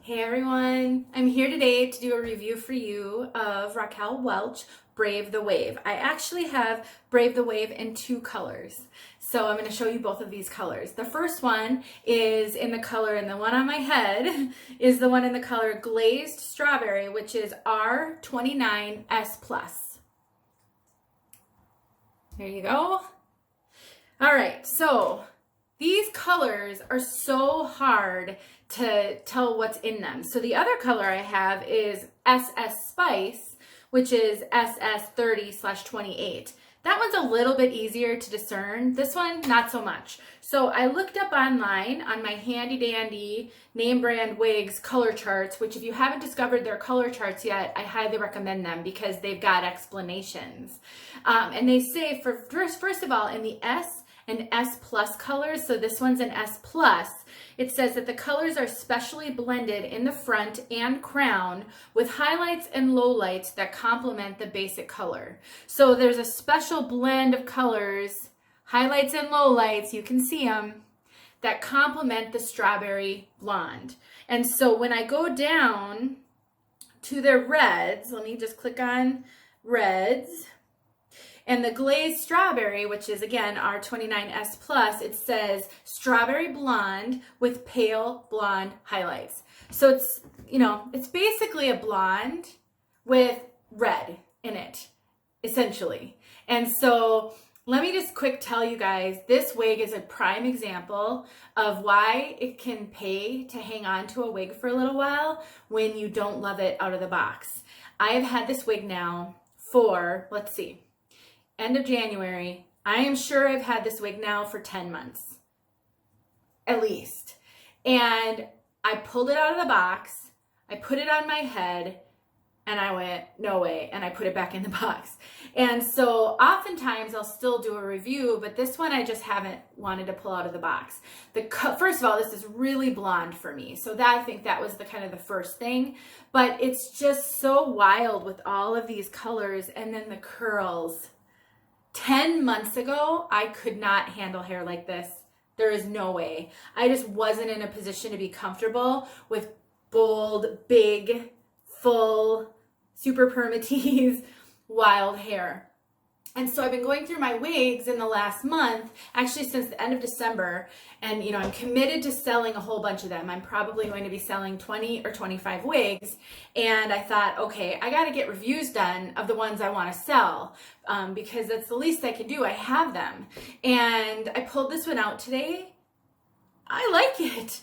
Hey everyone, I'm here today to do a review for you of Raquel Welch, Brave the Wave. I actually have Brave the Wave in two colors. So I'm going to show you both of these colors. The first one is in the color, and the one on my head is the one in the color Glazed Strawberry, which is R29S+. There you go. All right, so these colors are so hard to tell what's in them. So the other color I have is SS Spice, which is SS30/28. That one's a little bit easier to discern. This one, not so much. So I looked up online on my handy dandy name brand wigs color charts, which if you haven't discovered their color charts yet, I highly recommend them because they've got explanations. And they say first of all, in the S and S plus colors, so this one's an S plus, it says that the colors are specially blended in the front and crown with highlights and lowlights that complement the basic color. So there's a special blend of colors, highlights and lowlights, you can see them, that complement the strawberry blonde. And so when I go down to their reds, let me just click on reds. And the Glazed Strawberry, which is again R29S+, it says strawberry blonde with pale blonde highlights. So it's, it's basically a blonde with red in it, essentially. And so let me just quick tell you guys, this wig is a prime example of why it can pay to hang on to a wig for a little while when you don't love it out of the box. I have had this wig now for, let's see, end of January. I am sure I've had this wig now for 10 months, at least. And I pulled it out of the box, I put it on my head, and I went, no way, and I put it back in the box. And so oftentimes I'll still do a review, but this one I just haven't wanted to pull out of the box. First of all, this is really blonde for me, so I think that was the kind of the first thing. But it's just so wild with all of these colors, and then the curls. 10 months ago, I could not handle hair like this. There is no way. I just wasn't in a position to be comfortable with bold, big, full, super permatease, wild hair. And so I've been going through my wigs in the last month, actually since the end of December, and I'm committed to selling a whole bunch of them. I'm probably going to be selling 20 or 25 wigs, and I thought, okay, I got to get reviews done of the ones I want to sell, because that's the least I can do. I have them, and I pulled this one out today. I like it.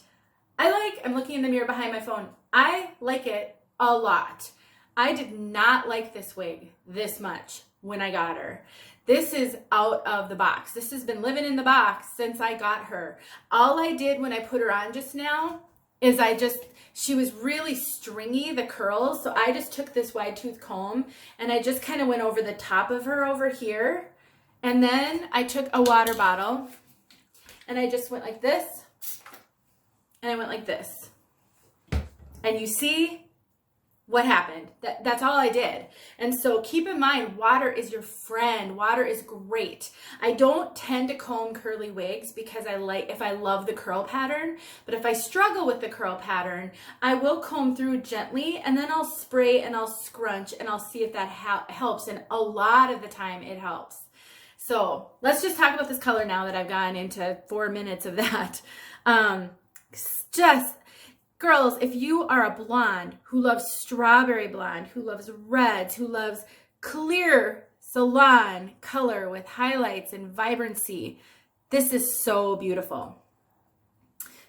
I'm looking in the mirror behind my phone. I like it a lot. I did not like this wig this much when I got her. This is out of the box. This has been living in the box since I got her. All I did when I put her on just now is she was really stringy, the curls, so I just took this wide tooth comb and I just kind of went over the top of her over here, and then I took a water bottle and I just went like this, and I went like this, and you see what happened. That's all I did. And so keep in mind, water is your friend. Water is great. I don't tend to comb curly wigs because if I love the curl pattern, but if I struggle with the curl pattern, I will comb through gently, and then I'll spray and I'll scrunch and I'll see if that helps. And a lot of the time it helps. So let's just talk about this color now that I've gone into 4 minutes of that. Girls, if you are a blonde who loves strawberry blonde, who loves reds, who loves clear salon color with highlights and vibrancy, this is so beautiful.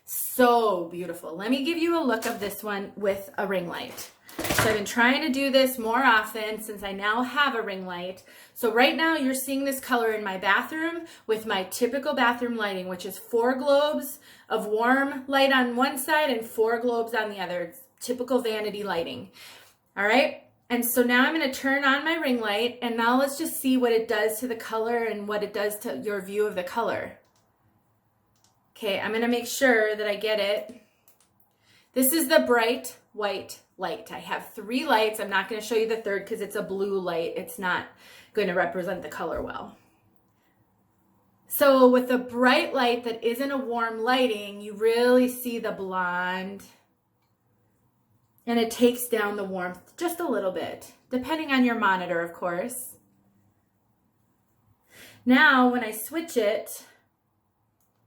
So beautiful. Let me give you a look of this one with a ring light. So I've been trying to do this more often since I now have a ring light. So right now you're seeing this color in my bathroom with my typical bathroom lighting, which is 4 globes of warm light on one side and 4 globes on the other. It's typical vanity lighting. All right. And so now I'm going to turn on my ring light, and now let's just see what it does to the color and what it does to your view of the color. Okay, I'm going to make sure that I get it. This is the bright white light. I have 3 lights. I'm not going to show you the third because it's a blue light. It's not going to represent the color well. So with a bright light that isn't a warm lighting, you really see the blonde and it takes down the warmth just a little bit, depending on your monitor, of course. Now, when I switch it,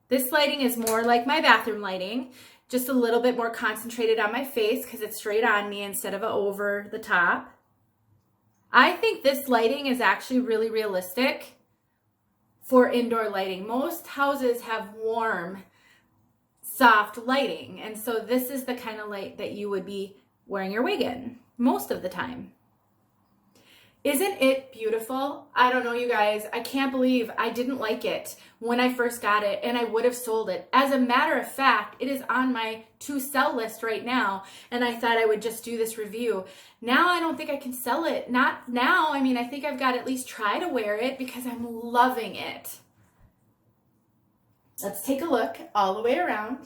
this lighting is more like my bathroom lighting, just a little bit more concentrated on my face because it's straight on me instead of over the top. I think this lighting is actually really realistic for indoor lighting. Most houses have warm, soft lighting, and so this is the kind of light that you would be wearing your wig in most of the time. Isn't it beautiful? I don't know, you guys. I can't believe I didn't like it when I first got it, and I would have sold it. As a matter of fact, it is on my to sell list right now, and I thought I would just do this review. Now I don't think I can sell it. Not now. I mean, I think I've got to at least try to wear it because I'm loving it. Let's take a look all the way around.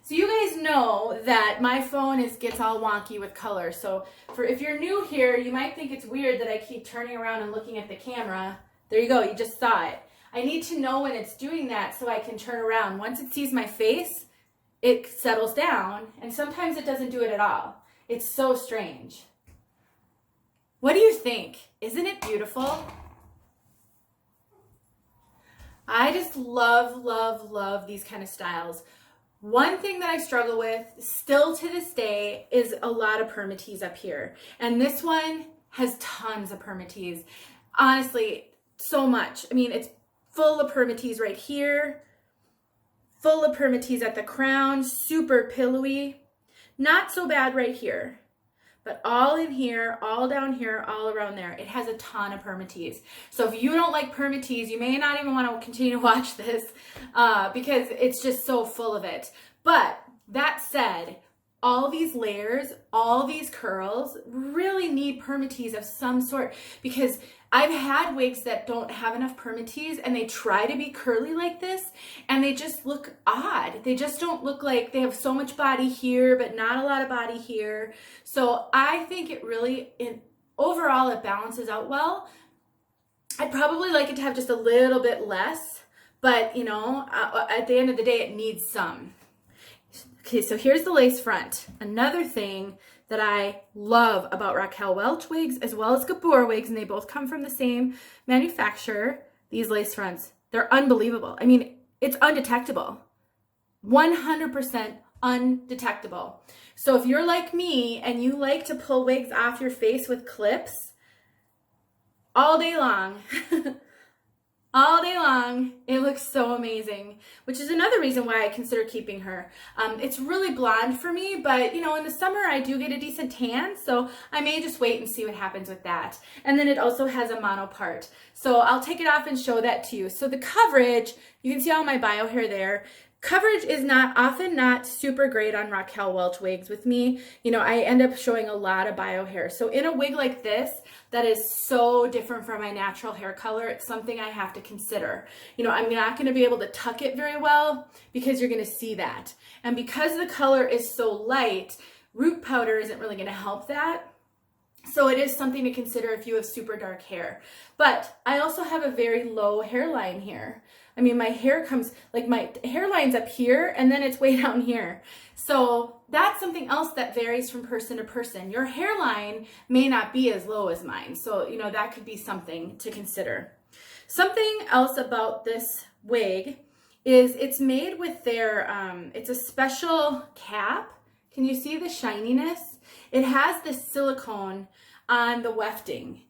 So you guys know that my phone gets all wonky with color. So if you're new here, you might think it's weird that I keep turning around and looking at the camera. There you go, you just saw it. I need to know when it's doing that so I can turn around. Once it sees my face, it settles down, and sometimes it doesn't do it at all. It's so strange. What do you think? Isn't it beautiful? I just love, love, love these kind of styles. One thing that I struggle with still to this day is a lot of Permatease up here. And this one has tons of Permatease. Honestly, so much. I mean, it's full of Permatease right here, full of Permatease at the crown, super pillowy. Not so bad right here, but all in here, all down here, all around there. It has a ton of Permatease. So if you don't like Permatease, you may not even want to continue to watch this because it's just so full of it. But that said, all these layers, all these curls really need Permatease of some sort, because I've had wigs that don't have enough Permatease and they try to be curly like this and they just look odd. They just don't look like they have so much body here but not a lot of body here. So I think it really, overall it balances out well. I'd probably like it to have just a little bit less, but you know, at the end of the day it needs some. Okay, so here's the lace front. Another thing that I love about Raquel Welch wigs as well as Gabor wigs, and they both come from the same manufacturer, these lace fronts. They're unbelievable. I mean, it's undetectable. 100% undetectable. So if you're like me and you like to pull wigs off your face with clips all day long, all day long, it looks so amazing, which is another reason why I consider keeping her. It's really blonde for me, but you know, in the summer I do get a decent tan, so I may just wait and see what happens with that. And then it also has a mono part, so I'll take it off and show that to you. So the coverage, you can see all my bio hair there. Coverage is often not super great on Raquel Welch wigs with me. You know, I end up showing a lot of bio hair. So in a wig like this, that is so different from my natural hair color, it's something I have to consider. You know, I'm not going to be able to tuck it very well because you're going to see that. And because the color is so light, root powder isn't really going to help that. So it is something to consider if you have super dark hair. But I also have a very low hairline here. I mean, my hair comes, like my hairline's up here and then it's way down here. So that's something else that varies from person to person. Your hairline may not be as low as mine. So, you know, that could be something to consider. Something else about this wig is it's made with their, it's a special cap. Can you see the shininess? It has this silicone on the wefting.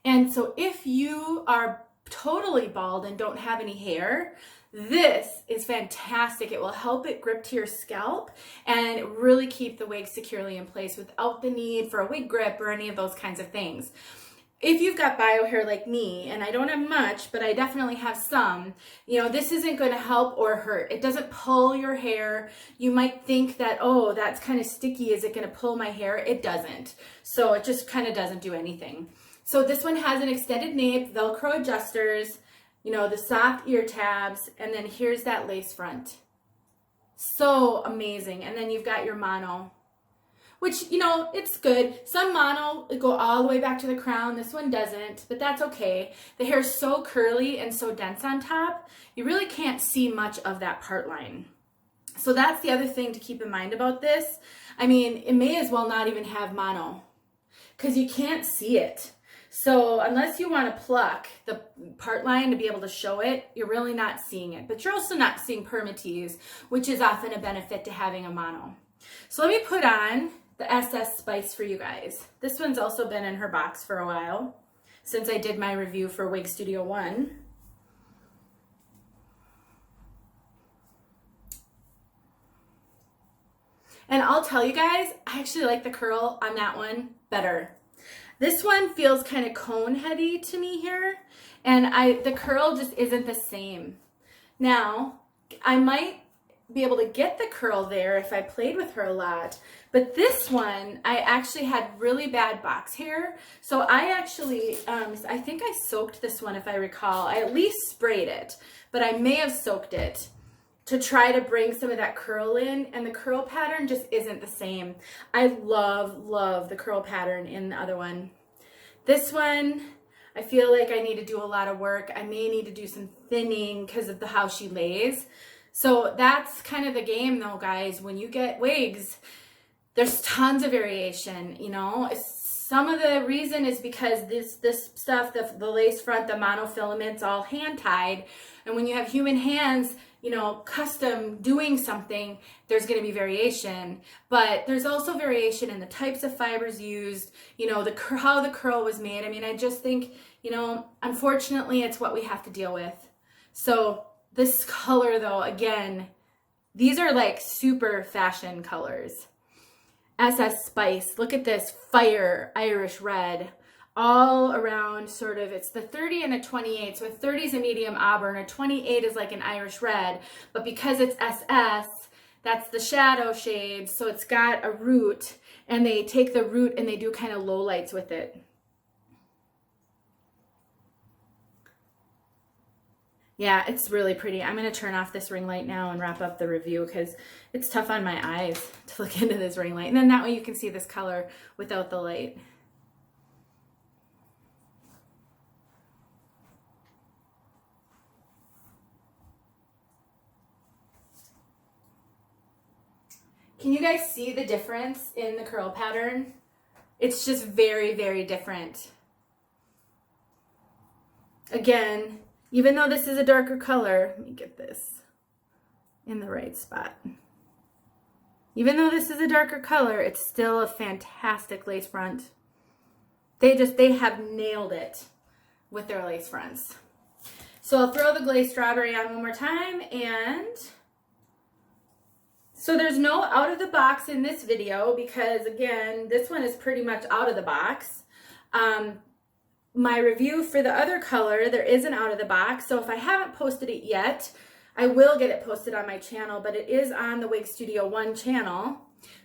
And so if you are totally bald and don't have any hair, this is fantastic. It will help it grip to your scalp and really keep the wig securely in place without the need for a wig grip or any of those kinds of things. If you've got bio hair like me, and I don't have much, but I definitely have some, you know, this isn't going to help or hurt. It doesn't pull your hair. You might think that, oh, that's kind of sticky. Is it going to pull my hair? It doesn't. So it just kind of doesn't do anything. So this one has an extended nape, Velcro adjusters, you know, the soft ear tabs, and then here's that lace front. So amazing. And then you've got your mono. which, you know, it's good. Some mono go all the way back to the crown. This one doesn't, but that's okay. The hair is so curly and so dense on top, you really can't see much of that part line. So that's the other thing to keep in mind about this. I mean, it may as well not even have mono because you can't see it. So unless you want to pluck the part line to be able to show it, you're really not seeing it. But you're also not seeing permatease, which is often a benefit to having a mono. So let me put on the SS Spice for you guys. This one's also been in her box for a while since I did my review for Wig Studio 1. And I'll tell you guys, I actually like the curl on that one better. This one feels kind of cone heady to me here, and the curl just isn't the same. Now, I might be able to get the curl there if I played with her a lot, but this one, I actually had really bad box hair, so I actually, I think I soaked this one if I recall. I at least sprayed it, but I may have soaked it to try to bring some of that curl in, and the curl pattern just isn't the same. I love the curl pattern in the other one. This one, I feel like I need to do a lot of work. I may need to do some thinning because of how she lays. So that's kind of the game though, guys. When you get wigs, there's tons of variation, you know. Some of the reason is because this stuff, the lace front, the monofilament's all hand tied, and when you have human hands, you know, custom doing something, there's going to be variation, but there's also variation in the types of fibers used, you know, how the curl was made. I mean, I just think, you know, unfortunately, it's what we have to deal with. So this color though, again, these are like super fashion colors. SS Spice, look at this fire Irish red. All around sort of, it's the 30 and a 28. So a 30 is a medium auburn, a 28 is like an Irish red, but because it's SS, that's the shadow shade. So it's got a root, and they take the root and they do kind of low lights with it. Yeah, it's really pretty. I'm going to turn off this ring light now and wrap up the review because it's tough on my eyes to look into this ring light. And then that way you can see this color without the light. Can you guys see the difference in the curl pattern? It's just very, very different. Again, even though this is a darker color, let me get this in the right spot. Even though this is a darker color, it's still a fantastic lace front. They have nailed it with their lace fronts. So I'll throw the Glazed Strawberry on one more time, and so there's no out of the box in this video because, again, this one is pretty much out of the box. My review for the other color, there is an out of the box. So if I haven't posted it yet, I will get it posted on my channel, but it is on the Wig Studio 1 channel.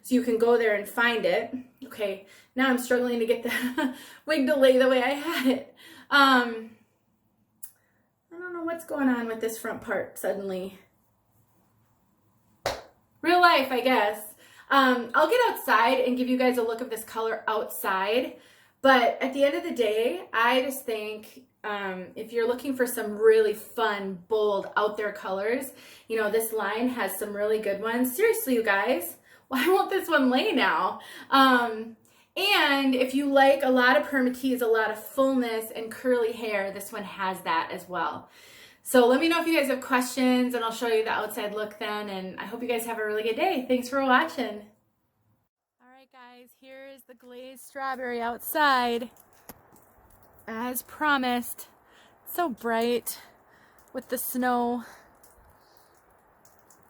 So you can go there and find it. Okay, now I'm struggling to get the wig to lay the way I had it. I don't know what's going on with this front part suddenly. Real life, I guess. I'll get outside and give you guys a look of this color outside. But at the end of the day, I just think if you're looking for some really fun, bold, out there colors, you know, this line has some really good ones. Seriously, you guys, why won't this one lay now? And if you like a lot of permatease, a lot of fullness and curly hair, this one has that as well. So let me know if you guys have questions, and I'll show you the outside look then, and I hope you guys have a really good day. Thanks for watching. All right, guys, here is the Glazed Strawberry outside. As promised. So bright with the snow.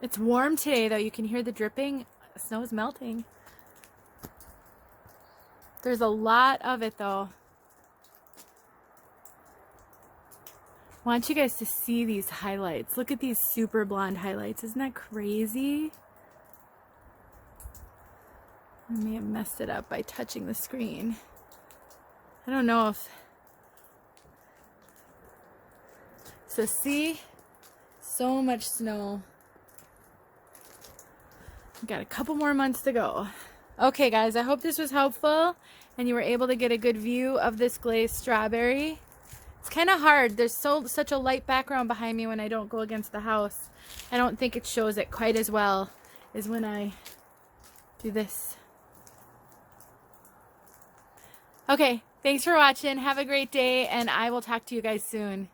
It's warm today, though. You can hear the dripping. The snow is melting. There's a lot of it, though. I want you guys to see these highlights. Look at these super blonde highlights. Isn't that crazy? I may have messed it up by touching the screen. I don't know if... So see? So much snow. We've got a couple more months to go. Okay guys, I hope this was helpful and you were able to get a good view of this glazed strawberry. It's kind of hard. There's such a light background behind me when I don't go against the house. I don't think it shows it quite as well as when I do this. Okay, thanks for watching. Have a great day, and I will talk to you guys soon.